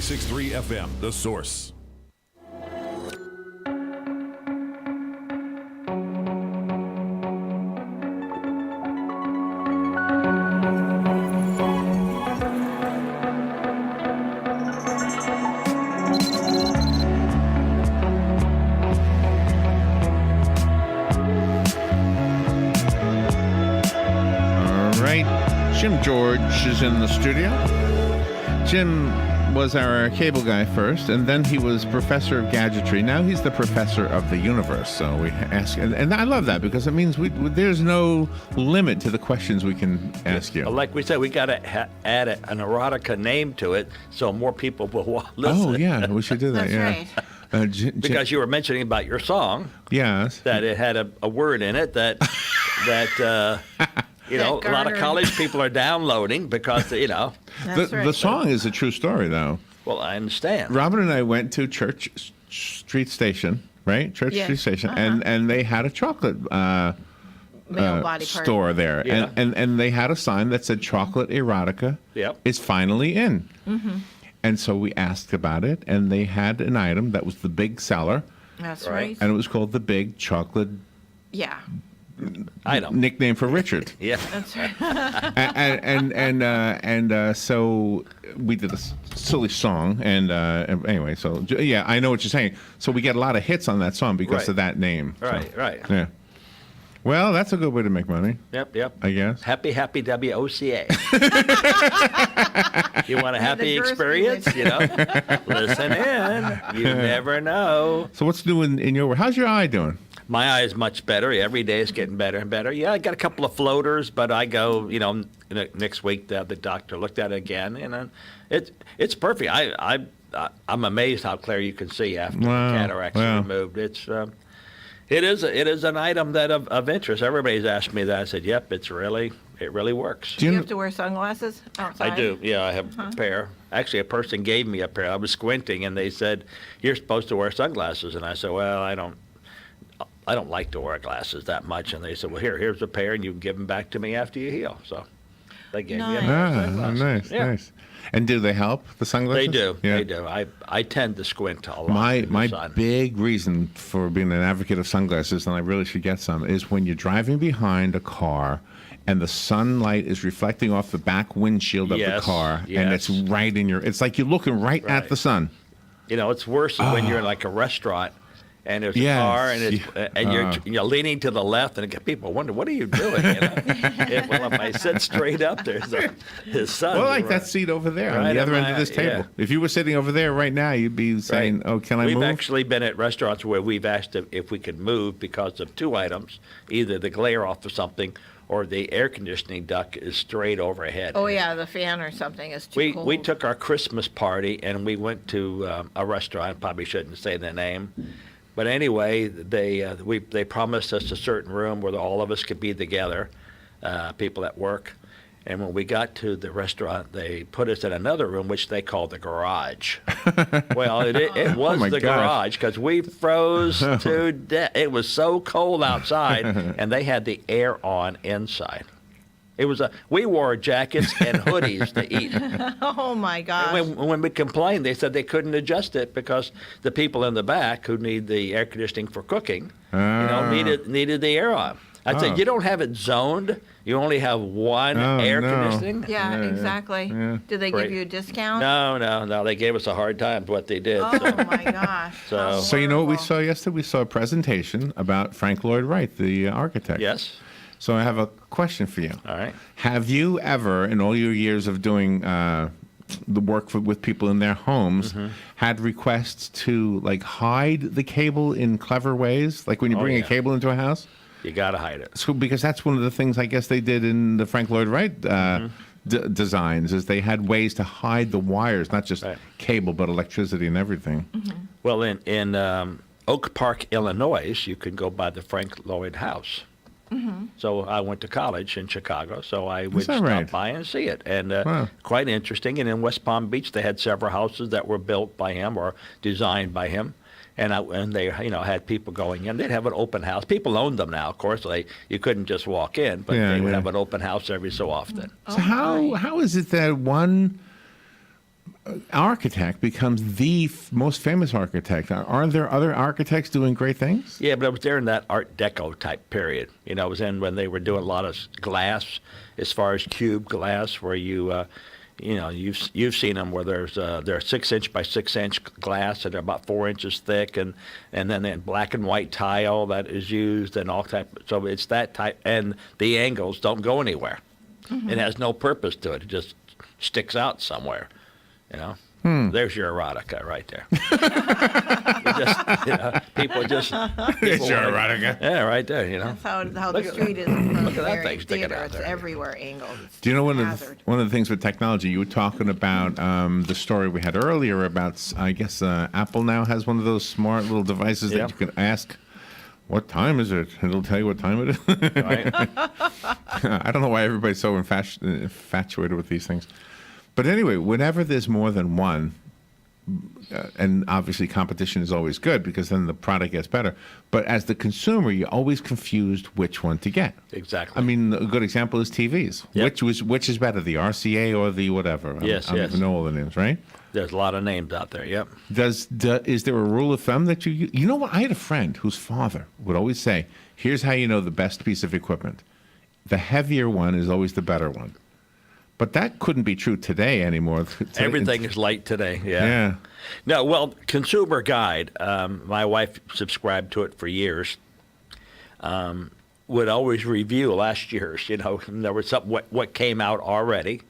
96.3 FM, The Source. Jim George is in the studio. Jim was our cable guy first, and then he was professor of gadgetry. Now he's the professor of the universe. So we ask, and I love that because it means there's no limit to the questions we can ask you. Like we said, we got to add an erotica name to it so more people will listen. Oh yeah, we should do that. That's right. Because you were mentioning about your song. Yes. That it had a word in it that you know, a lot of college people are downloading because, you know. The song is a true story, though. Well, I understand. Robin and I went to Church Street Station, right? Church Street Station, and they had a chocolate store there. Yeah. And they had a sign that said chocolate erotica is finally in. Mm-hmm. And so we asked about it, and they had an item that was the big seller. That's right. And it was called the Big Chocolate item. Nickname for Richard. Yeah. That's right. and so we did a silly song, and anyway, so yeah, I know what you're saying. So we get a lot of hits on that song because of that name. Right, so, right. Yeah. Well, that's a good way to make money. Yep. I guess. Happy WOCA. You want a happy experience? You know, listen in. You never know. So what's new in your world? How's your eye doing? My eye is much better. Every day is getting better and better. Yeah, I got a couple of floaters, but I go, you know, next week the doctor looked at it again, and it's perfect. I'm amazed how clear you can see after the cataracts are removed. It is an item that of interest. Everybody's asked me that. I said, yep, it really works. Do you have to wear sunglasses outside? I do. Yeah, I have a pair. Actually, a person gave me a pair. I was squinting, and they said, you're supposed to wear sunglasses. And I said, well, I don't like to wear glasses that much. And they said, well, here's a pair, and you can give them back to me after you heal. So they gave me a pair of sunglasses. Nice. And do they help, the sunglasses? They do. Yeah. They do. I tend to squint a lot. My big reason for being an advocate of sunglasses, and I really should get some, is when you're driving behind a car and the sunlight is reflecting off the back windshield of the car, and it's right in it's like you're looking right at the sun. You know, it's worse when you're in like a restaurant and there's a car and you're leaning to the left, and people wonder, what are you doing? You know? If I sit straight up, there's his sun. Well, like that seat over there on the other end of this table. Yeah. If you were sitting over there right now, you'd be saying, oh, can I move? We've actually been at restaurants where we've asked if we could move because of two items, either the glare off of something or the air conditioning duct is straight overhead. Oh, yeah, the fan or something is too cold. We took our Christmas party, and we went to a restaurant. Probably shouldn't say the name. But anyway, they promised us a certain room where all of us could be together, people at work. And when we got to the restaurant, they put us in another room, which they called the garage. Well, it was the garage because we froze to death. It was so cold outside, and they had the air on inside. We wore jackets and hoodies to eat. Oh my gosh! And when we complained, they said they couldn't adjust it because the people in the back who need the air conditioning for cooking, needed the air on. I said, you don't have it zoned. You only have one air conditioning. Yeah, exactly. Yeah. Did they give you a discount? No. They gave us a hard time. What they did. Oh my gosh! So you know what we saw yesterday? We saw a presentation about Frank Lloyd Wright, the architect. Yes. So I have a question for you. All right. Have you ever, in all your years of doing the work with people in their homes, had requests to like hide the cable in clever ways? Like when you bring a cable into a house? You got to hide it. So because that's one of the things I guess they did in the Frank Lloyd Wright designs is they had ways to hide the wires, not just cable, but electricity and everything. Mm-hmm. Well, in Oak Park, Illinois, you could go by the Frank Lloyd House. Mm-hmm. So I went to college in Chicago, so I would stop by and see it. And quite interesting. And in West Palm Beach, they had several houses that were built by him or designed by him. And they had people going in. They'd have an open house. People owned them now, of course. So you couldn't just walk in, but they would have an open house every so often. So how is it that one architect becomes the most famous architect. Aren't there other architects doing great things? Yeah, but it was during that Art Deco type period. You know, it was in when they were doing a lot of glass, as far as cube glass, where you know, you've seen them where they're 6-inch by 6-inch glass and they're about 4 inches thick, and then black and white tile that is used and all type. So it's that type, and the angles don't go anywhere. It has no purpose to it. It just sticks out somewhere. You know, there's your erotica right there. People just. It's your erotica. Yeah, right there. You know. That's how the street is. Look at that thing sticking out It's there. everywhere angled. It's Do you know one hazard. of the things with technology? You were talking about the story we had earlier about, I guess, Apple now has one of those smart little devices Yeah. that you can ask, "What time is it?" and it'll tell you what time it is. Right? I don't know why everybody's so infatuated with these things. But anyway, whenever there's more than one, and obviously competition is always good because then the product gets better. But as the consumer, you're always confused which one to get. Exactly. I mean, a good example is TVs. Yep. Which is better, the RCA or the whatever? Yes, I don't yes. even know all the names, right? There's a lot of names out there. Yep. Is there a rule of thumb that you know what? I had a friend whose father would always say, "Here's how you know the best piece of equipment. The heavier one is always the better one." But that couldn't be true today anymore. Everything is light today. Yeah. Yeah. No, well, Consumer Guide, my wife subscribed to it for years, would always review last year's, you know, and there was something, what came out already,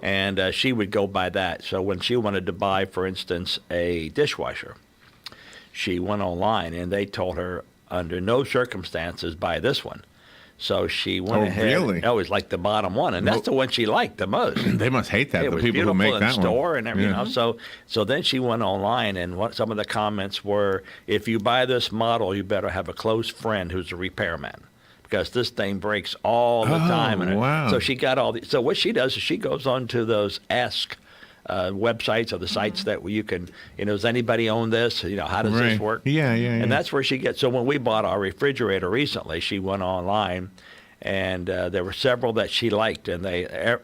and she would go by that. So when she wanted to buy, for instance, a dishwasher, she went online, and they told her, under no circumstances, buy this one. So she went ahead. Really? It was like the bottom one, and that's the one she liked the most. They must hate that. It The was people who beautiful make in that store one. and everything. Yeah. You know, so then she went online, and some of the comments were, "If you buy this model, you better have a close friend who's a repairman, because this thing breaks all the time." And wow. So she got all the. So what she does is she goes onto those Ask websites or the sites that you can, you know, does anybody own this? You know, how does this Right. work? Yeah. And that's where she gets. So when we bought our refrigerator recently, she went online, and there were several that she liked, and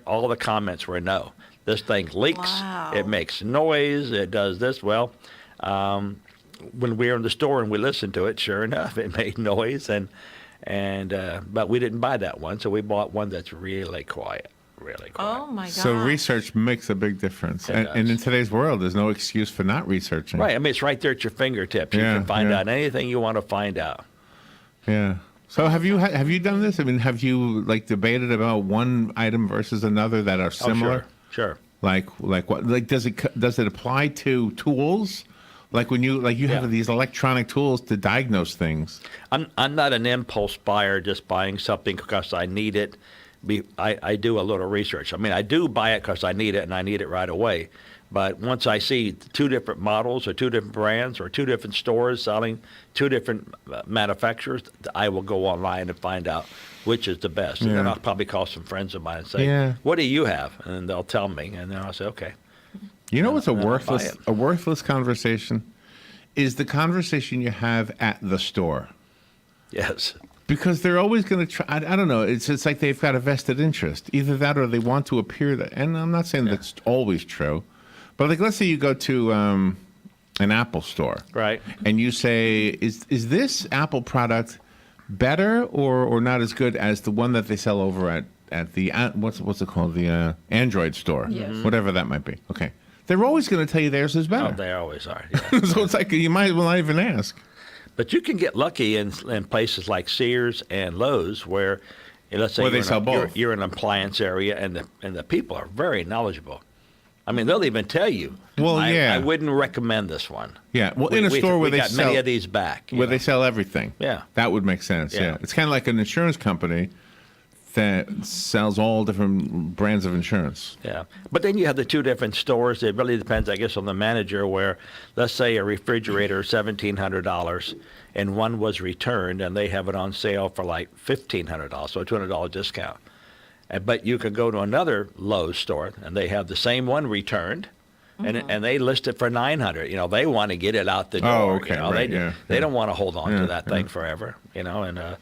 all the comments were no. This thing leaks. Wow. It makes noise. It does this. Well, when we were in the store and we listened to it, sure enough, it made noise, but we didn't buy that one, so we bought one that's really quiet. Really quiet. Oh my God. So research makes a big difference. It And does. in today's world, there's no excuse for not researching. Right. I mean, it's right there at your fingertips. You Yeah, can find yeah. out anything you want to find out. Yeah. So have you done this? I mean, have you like debated about one item versus another that are similar? Oh, sure. Like what? Like does it apply to tools? Like when you Yeah. have these electronic tools to diagnose things. I'm not an impulse buyer, just buying something because I need it. I do a little research. I mean, I do buy it because I need it, and I need it right away. But once I see two different models or two different brands or two different stores selling two different manufacturers, I will go online and find out which is the best. And then Yeah. I'll probably call some friends of mine and say, Yeah. "What do you have?" And they'll tell me, and then I'll say, "Okay." You know what's then I'll buy it. a worthless conversation is the conversation you have at the store. Yes. Because they're always going to try. I don't know. It's like they've got a vested interest. Either that or they want to appear that. And I'm not saying that's always true. But like, let's say you go to an Apple store. Right. And you say, is this Apple product better or not as good as the one that they sell over at the, what's it called? The Android store. Yes. Whatever that might be. Okay. They're always going to tell you theirs is Oh, better. they always are. Yeah. So it's like you might as well not even ask. But you can get lucky in places like Sears and Lowe's where, let's say Where they you're, sell both. You're in an appliance area and the people are very knowledgeable. I mean, they'll even tell you. Well, yeah. I wouldn't recommend this one. Yeah. Well, in a store where we they got sell many of these back. you where know. they sell everything. Yeah. That would make sense. Yeah. Yeah. It's kind of like an insurance company that sells all different brands of insurance. Yeah. But then you have the two different stores. It really depends, I guess, on the manager where, let's say, a refrigerator is $1,700 and one was returned and they have it on sale for like $1,500, so a $200 discount. But you could go to another Lowe's store and they have the same one returned. And they list it for $900. You know, they want to get it out the door. Oh, okay, You know, right, they yeah, they yeah. don't want to hold on Yeah, to that thing forever. You know, and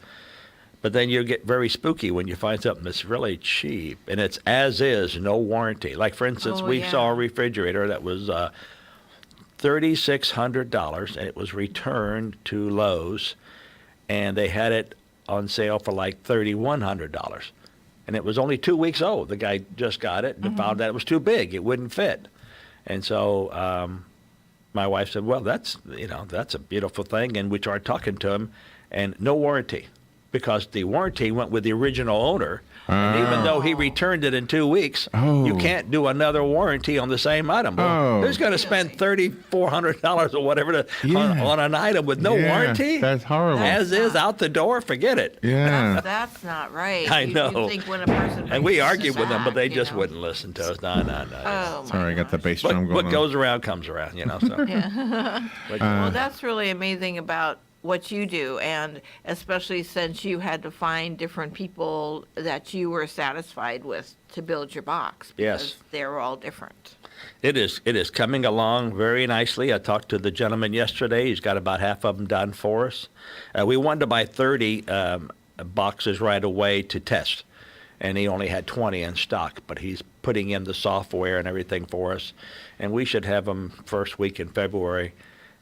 But then you get very spooky when you find something that's really cheap and it's as is, no warranty. Like, for instance, Oh, we yeah. saw a refrigerator that was $3,600 and it was returned to Lowe's and they had it on sale for like $3,100. And it was only 2 weeks old. The guy just got it and found that it was too big. It wouldn't fit. And so my wife said, well, that's a beautiful thing. And we started talking to him and no warranty because the warranty went with the original owner. And even though he returned it in 2 weeks, you can't do another warranty on the same item. Well, who's going to spend $3,400 or whatever on an item with no warranty? That's horrible. As is, out the door, forget it. Yeah. That's not right. I You know. think when a person And we brings argued with them, but they back, just you know. wouldn't listen to us. No. Oh, my Sorry, I got the gosh. bass drum going What on. goes around comes around, So. Well, that's really amazing about what you do, and especially since you had to find different people that you were satisfied with to build your box. Yes. Because they're all different. It is coming along very nicely. I talked to the gentleman yesterday. He's got about half of them done for us. We wanted to buy 30 boxes right away to test, and he only had 20 in stock, but he's putting in the software and everything for us, and we should have them first week in February.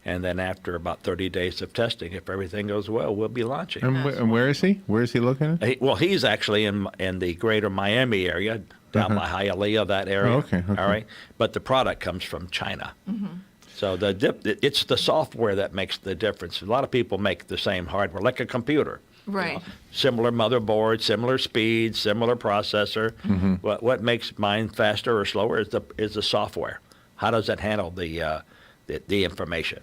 And then after about 30 days of testing, if everything goes well, we'll be launching. And where is he? Where is he located? Well, he's actually in the greater Miami area, down by Hialeah, that area. Oh, okay. All right. But the product comes from China. So it's the software that makes the difference. A lot of people make the same hardware, like a computer. Right. Similar motherboard, similar speed, similar processor. What makes mine faster or slower is the software. How does it handle the information?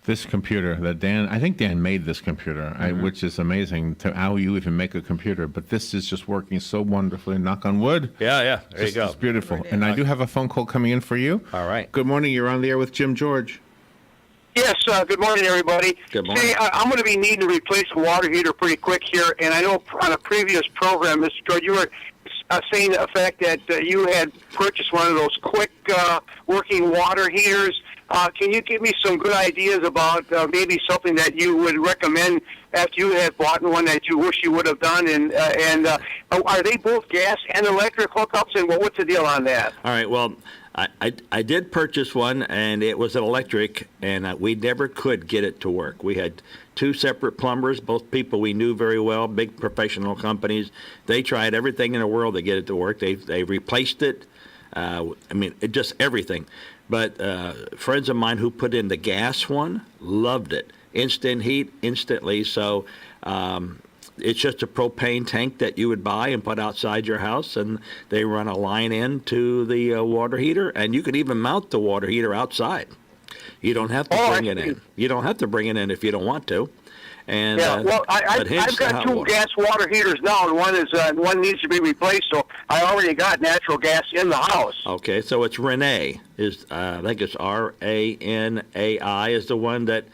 This computer that I think Dan made this computer, which is amazing to how you even make a computer. But this is just working so wonderfully. Knock on wood. Yeah. There you go. It's beautiful. And I do have a phone call coming in for you. All right. Good morning. You're on the air with Jim George. Yes, good morning, everybody. Good morning. Say, I'm going to be needing to replace a water heater pretty quick here, and I know on a previous program, Mr. George, you were saying the fact that you had purchased one of those quick working water heaters. Can you give me some good ideas about maybe something that you would recommend after you had bought one that you wish you would have done? And are they both gas and electric hookups, and what's the deal on that? All right. Well, I did purchase one, and it was an electric, and we never could get it to work. We had two separate plumbers, both people we knew very well, big professional companies. They tried everything in the world to get it to work. They replaced it. Just everything. But friends of mine who put in the gas one loved it. Instant heat, instantly. So it's just a propane tank that you would buy and put outside your house, and they run a line into the water heater, and you could even mount the water heater outside. You don't have to bring it in. You don't have to bring it in if you don't want to. And Yeah, well, I've got two gas water heaters now, and one needs to be replaced. So I already got natural gas in the house. Okay, so it's Renee. I think it's RANAI is the one that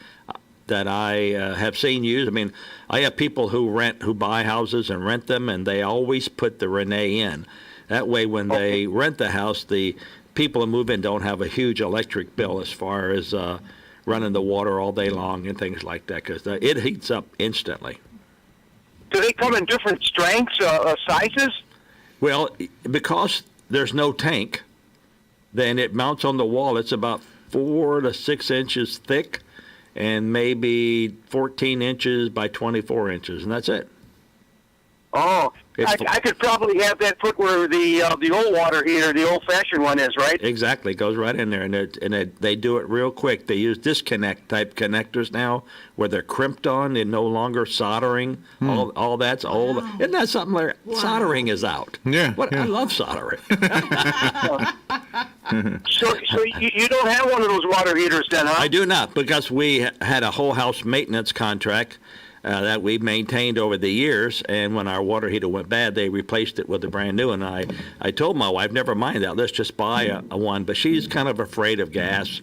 I have seen used. I mean, I have people who buy houses and rent them, and they always put the Renee in. That way, when they rent the house, the people who move in don't have a huge electric bill as far as running the water all day long and things like that, because it heats up instantly. Do they come in different strengths, sizes? Well, because there's no tank, then it mounts on the wall. It's about 4 to 6 inches thick and maybe 14 inches by 24 inches, and that's it. Oh, It's I could probably have that put where the old water heater, the old-fashioned one is, right? Exactly, it goes right in there, and they do it real quick. They use disconnect type connectors now, where they're crimped on and no longer soldering. All that's old. Wow. Isn't that something? Larry? Soldering is out. Yeah, I love soldering. So you don't have one of those water heaters then, huh? I do not, because we had a whole house maintenance contract that we maintained over the years, and when our water heater went bad, they replaced it with a brand new. And I told my wife, never mind that, let's just buy a one. But she's kind of afraid of gas.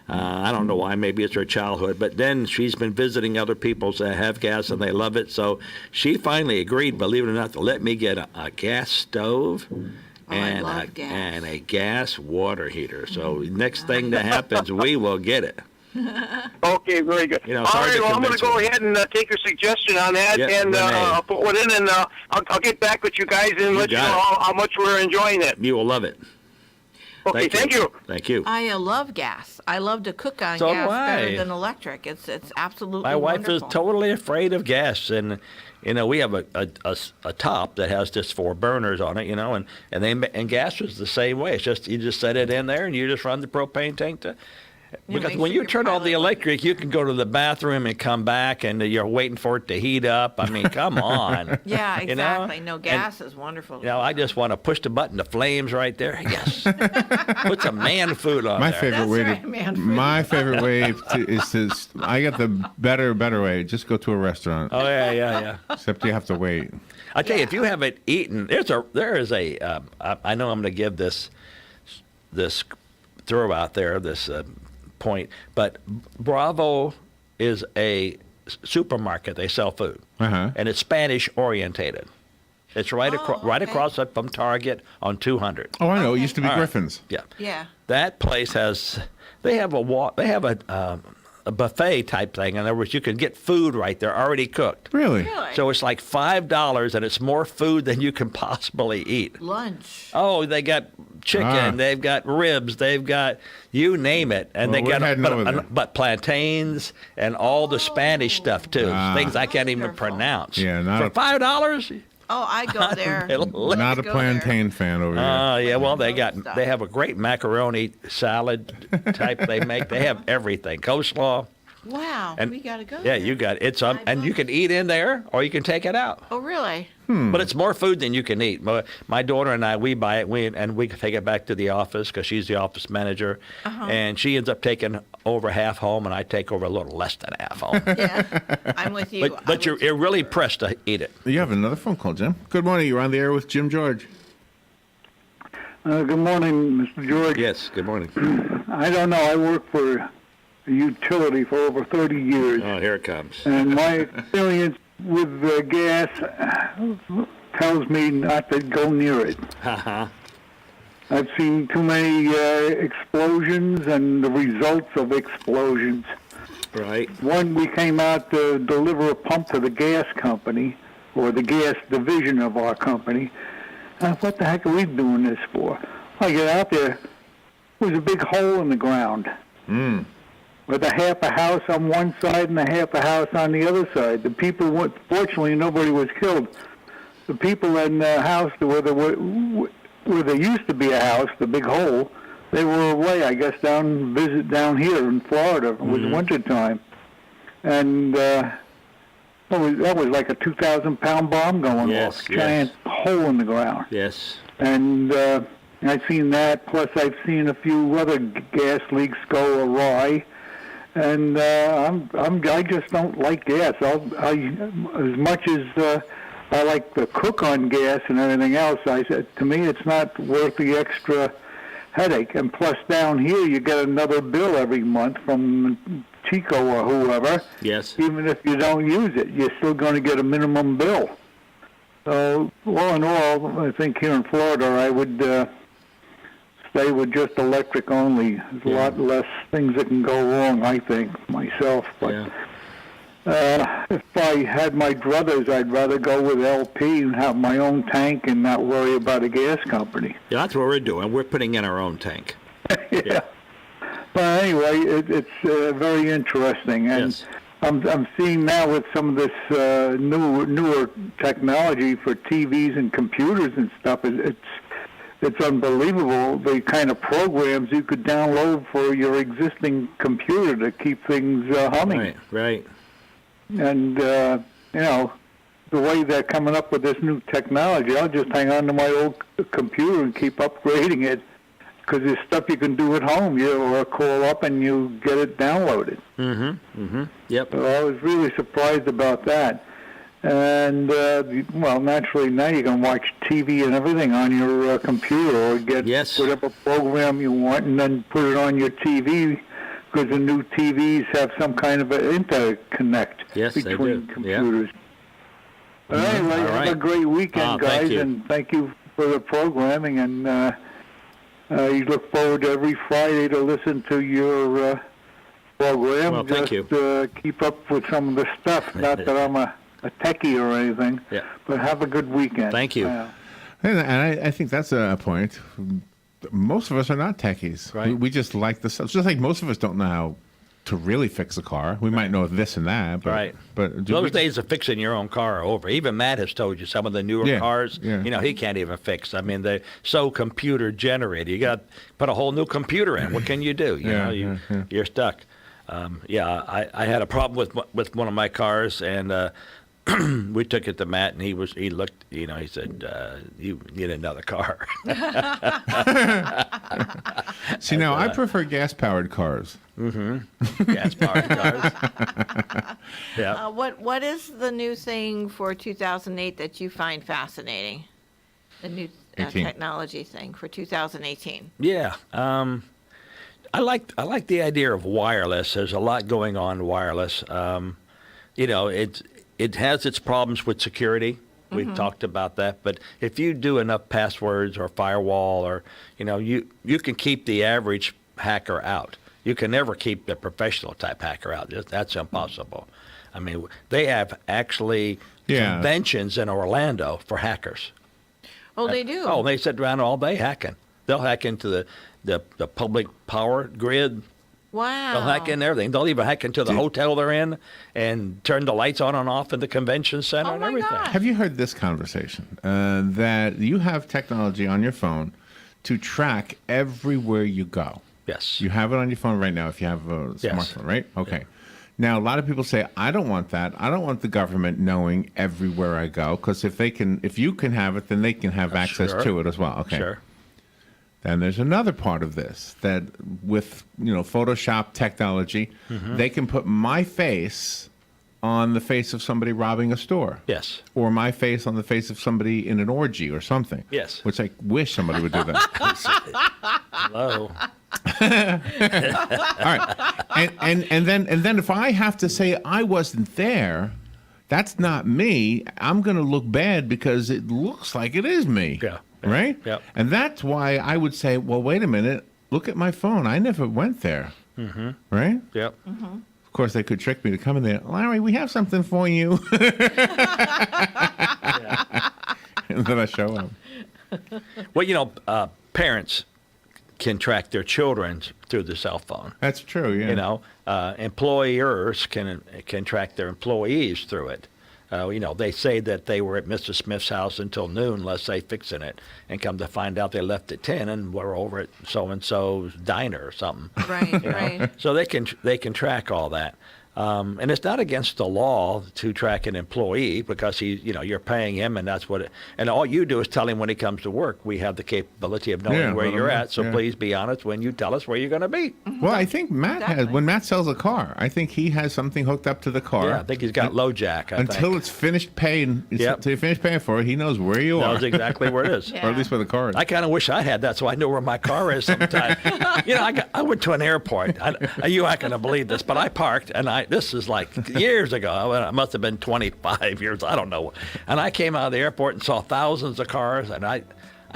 I don't know why. Maybe it's her childhood. But then she's been visiting other people that have gas, and they love it. So she finally agreed, believe it or not, to let me get a gas stove. I love gas. And a gas water heater. So next thing that happens, we will get it. Okay, very good. You know, All it's hard right, to well, I'm going to convince go ahead and take your suggestion on that, Yeah, and Renee. I'll put one in, and I'll get back with you guys and let you know got it. how much we're enjoying it. You will love it. Okay, thank you. Thank you. I love gas. I love to cook on So gas do I. better than electric. It's absolutely My wife is wonderful. totally afraid of gas, and we have a top that has just 4 burners on it, and gas is the same way. It's just you just set it in there and you just run the propane tank to. Because make when sure you your turn off the pilot- electric, you can go to the bathroom and come back, and you're waiting for it to heat up. I mean, come on. Yeah, You know? exactly. No, And, gas is wonderful. I just want to push the button, the flames right there. Yes. Put some man food on My there. favorite That's way right, to man. my favorite way is to. I got the better way. Just go to a restaurant. Oh yeah. Except you have to wait. I tell you, if you haven't eaten, there is a. I know I'm going to give this throw out there, this point, but Bravo is a supermarket. They sell food, and it's Spanish orientated. It's right okay. across from Target on 200. Oh, I know. It used to be All right. Griffin's. Yeah. Yeah. That place they have a buffet type thing. In other words, you can get food right there already cooked. Really? Really? So it's like $5, and it's more food than you can possibly eat. Lunch. Oh, they got chicken, Ah. they've got ribs, they've got you name it, and Well, they we're got heading over there. but plantains and all the Spanish stuff too, Ah. things I can't even Wonderful. pronounce. Yeah, not for a- $5. Oh, I go there. Let's Not a go plantain fan over here. Yeah, well, they Stuff. have a great macaroni salad type they make. They have everything, coleslaw. Wow, And- we gotta go. Yeah, there. you got it. It's and you can eat in there or you can take it out. Oh, really? But it's more food than you can eat. My daughter and I, we buy it, we take it back to the office because she's the office manager, and she ends up taking over half home, and I take over a little less than half home. Yeah, I'm with you. but you're really pressed to eat it. You have another phone call, Jim. Good morning. You're on the air with Jim George. Good morning, Mr. George. Yes. Good morning. I don't know. I worked for a utility for over 30 years, Oh, here it comes. and my experience with gas tells me not to go near it. I've seen too many explosions and the results of explosions. Right. One, we came out to deliver a pump to the gas company, or the gas division of our company. What the heck are we doing this for? I get out there, there's a big hole in the ground. With a half a house on one side and a half a house on the other side. The people, fortunately, nobody was killed. The people in the house where there used to be a house, the big hole, they were away, I guess, visit down here in Florida. It was wintertime. And that was like a 2,000-pound bomb going Yes, off. Giant hole in the ground. Yes. And I've seen that, plus I've seen a few other gas leaks go awry. And I just don't like gas. As much as I like to cook on gas and everything else, to me it's not worth the extra headache. And plus down here you get another bill every month from Chico or whoever. Yes. Even if you don't use it, you're still going to get a minimum bill. So all in all, I think here in Florida I would stay with just electric only. There's a lot less things that can go wrong, I think, myself. But if I had my druthers, I'd rather go with LP and have my own tank and not worry about a gas company. Yeah, that's what we're doing. We're putting in our own tank. Yeah. But anyway, it's very interesting. And Yes. I'm seeing now with some of this newer technology for TVs and computers and stuff, it's unbelievable the kind of programs you could download for your existing computer to keep things humming. Right. And, the way they're coming up with this new technology, I'll just hang on to my old computer and keep upgrading it because there's stuff you can do at home. Or call up and you get it downloaded. Yep. So I was really surprised about that. And, naturally now you can watch TV and everything on your computer or get whatever program you want and then put it on your TV because the new TVs have some kind of an interconnect between computers. But anyway, have a great weekend, guys, and thank you for the programming. And you look forward to every Friday to listen to your program. Well, thank you. Keep up with some of the stuff. Not that I'm a techie or anything, Yeah. but have a good weekend. Thank you. And I think that's a point. Most of us are not techies. Right. We just like the stuff. Just like most of us don't know how to really fix a car. We might know this and that. But, Right. But Those days of fixing your own car are over. Even Matt has told you some of the newer Yeah, cars, yeah. you know, he can't even fix. I mean, they're so computer generated. You got to put a whole new computer in. What can you do? You Yeah, know, yeah. you're stuck. I had a problem with one of my cars, and we took it to Matt, and he looked, you know, he said, you need another car. See, now I prefer gas-powered cars. Gas-powered cars. Yeah. What is the new thing for 2008 that you find fascinating? The new 18. technology thing for 2018. Yeah. I like the idea of wireless. There's a lot going on wireless. You know, it has its problems with security. We've talked about that. But if you do enough passwords or firewall, or you know, you can keep the average hacker out. You can never keep the professional type hacker out. That's impossible. I mean, they have actually conventions in Orlando for hackers. Oh, they do. Oh, they sit around all day hacking. They'll hack into the public power grid. Wow. They'll hack in everything. They'll even hack into the hotel they're in and turn the lights on and off in the convention center Oh, and my everything. gosh. Have you heard this conversation? That you have technology on your phone to track everywhere you go. Yes. You have it on your phone right now if you have a Yes. smartphone, right? Okay. Now, a lot of people say, I don't want that. I don't want the government knowing everywhere I go, because if you can have it, then they can have access Sure. to it as well. Okay. Sure. Then there's another part of this that with, Photoshop technology, they can put my face on the face of somebody robbing a store. Yes. Or my face on the face of somebody in an orgy or something. Yes. Which I wish somebody would do that. Hello. All right. And then if I have to say I wasn't there, that's not me. I'm going to look bad because it looks like it is me. Yeah. Right? Yep. And that's why I would say, well, wait a minute. Look at my phone. I never went there. Mm-hmm. Right? Yep. Of course, they could trick me to come in there. Larry, we have something for you. And then I show up. Well, parents can track their children through the cell phone. That's true, yeah. You know, employers can track their employees through it. They say that they were at Mrs. Smith's house until noon, let's say, fixing it, and come to find out they left at 10 and were over at so-and-so's diner or something. Right, You know? right. So they can track all that. And it's not against the law to track an employee because you're paying him, and that's what and all you do is tell him when he comes to work. We have the capability of knowing where let him you're know. at, so Yeah. please be honest when you tell us where you're going to be. Well, I think Matt has, Exactly. when Matt sells a car, I think he has something hooked up to the car. Yeah, I think he's got LoJack. Until it's finished paying, Yep. until you finish paying for it, he knows where you are. knows exactly where it is. Yeah. Or at least where the car is. I kind of wish I had that so I knew where my car is sometime. I went to an airport. You aren't going to believe this, but I parked, and this is like years ago. I must have been 25 years. I don't know. And I came out of the airport and saw thousands of cars, and I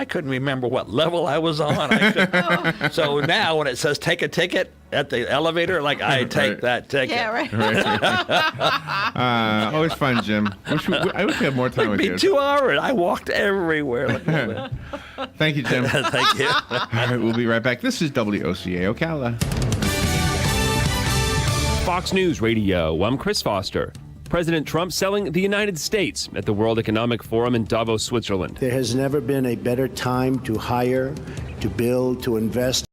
couldn't remember what level I was on. So now when it says take a ticket at the elevator, like I take Right. that ticket. Yeah, right. Always fun, Jim. I wish we had more time It'd with be you. 2 hours. I walked everywhere. Thank you, Jim. All Thank you. right, we'll be right back. This is WOCA Ocala. Fox News Radio, I'm Chris Foster. President Trump selling the United States at the World Economic Forum in Davos, Switzerland. There has never been a better time to hire, to build, to invest.